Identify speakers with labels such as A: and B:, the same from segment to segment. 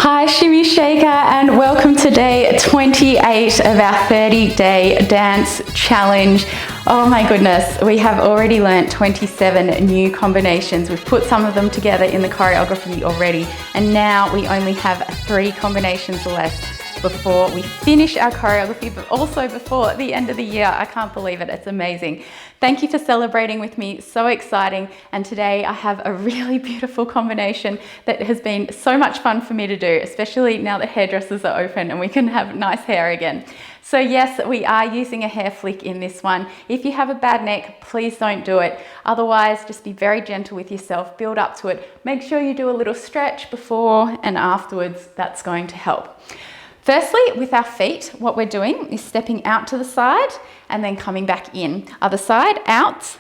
A: Hi Shimmy Shaker, and welcome to day 28 of our 30-day dance challenge. Oh my goodness, we have already learnt 27 new combinations. We've put some of them together in the choreography already, and now we only have 3 combinations left before we finish our choreography, but also before the end of the year. I can't believe it, it's amazing. Thank you for celebrating with me, so exciting. And today I have a really beautiful combination that has been so much fun for me to do, especially now that hairdressers are open and we can have nice hair again. So yes, we are using a hair flick in this one. If you have a bad neck, please don't do it. Otherwise, just be very gentle with yourself, build up to it. Make sure you do a little stretch before and afterwards, that's going to help. Firstly, with our feet, what we're doing is stepping out to the side and then coming back in. Other side, out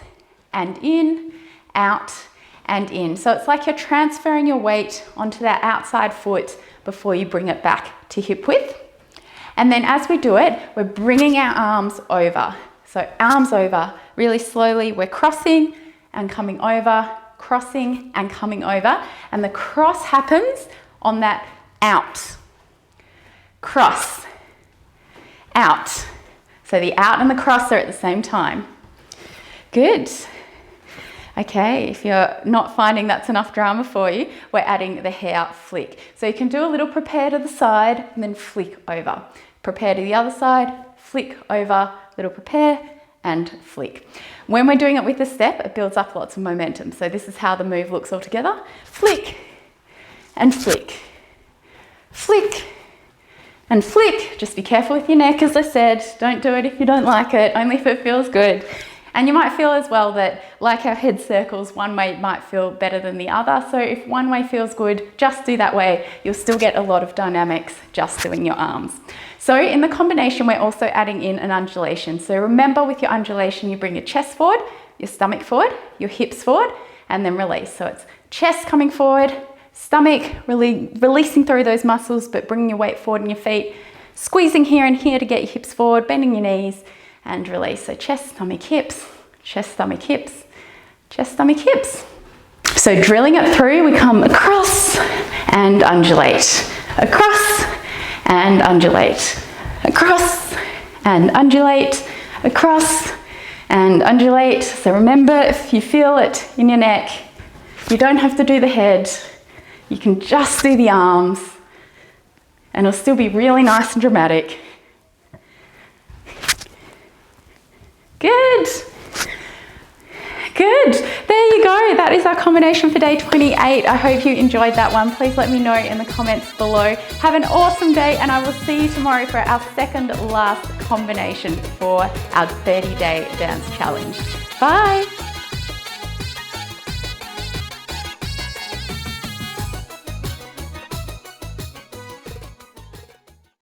A: and in, out and in. So it's like you're transferring your weight onto that outside foot before you bring it back to hip width. And then as we do it, we're bringing our arms over. So arms over, really slowly, we're crossing and coming over, crossing and coming over. And the cross happens on that out. Cross, out. So the out and the cross are at the same time. Good. Okay, if you're not finding that's enough drama for you, we're adding the hair flick. So you can do a little prepare to the side and then flick over. Prepare to the other side, flick over, little prepare and flick. When we're doing it with a step, it builds up lots of momentum. So this is how the move looks all together. Flick and flick, flick and flick. Just be careful with your neck, as I said. Don't do it if you don't like it, only if it feels good. And you might feel as well that, like our head circles, one way might feel better than the other. So if one way feels good, just do that way. You'll still get a lot of dynamics just doing your arms. So in the combination, we're also adding in an undulation. So remember, with your undulation, you bring your chest forward, your stomach forward, your hips forward, and then release. So it's chest coming forward, stomach, really releasing through those muscles, but bringing your weight forward in your feet, squeezing here and here to get your hips forward, bending your knees, and release. So chest, stomach, hips, chest, stomach, hips, chest, stomach, hips. So drilling it through, we come across and undulate, across and undulate, across and undulate, across and undulate. So remember, if you feel it in your neck, you don't have to do the head. You can just do the arms and it'll still be really nice and dramatic. Good. Good. There you go. That is our combination for day 28. I hope you enjoyed that one. Please let me know in the comments below. Have an awesome day, and I will see you tomorrow for our second last combination for our 30-day dance challenge. Bye.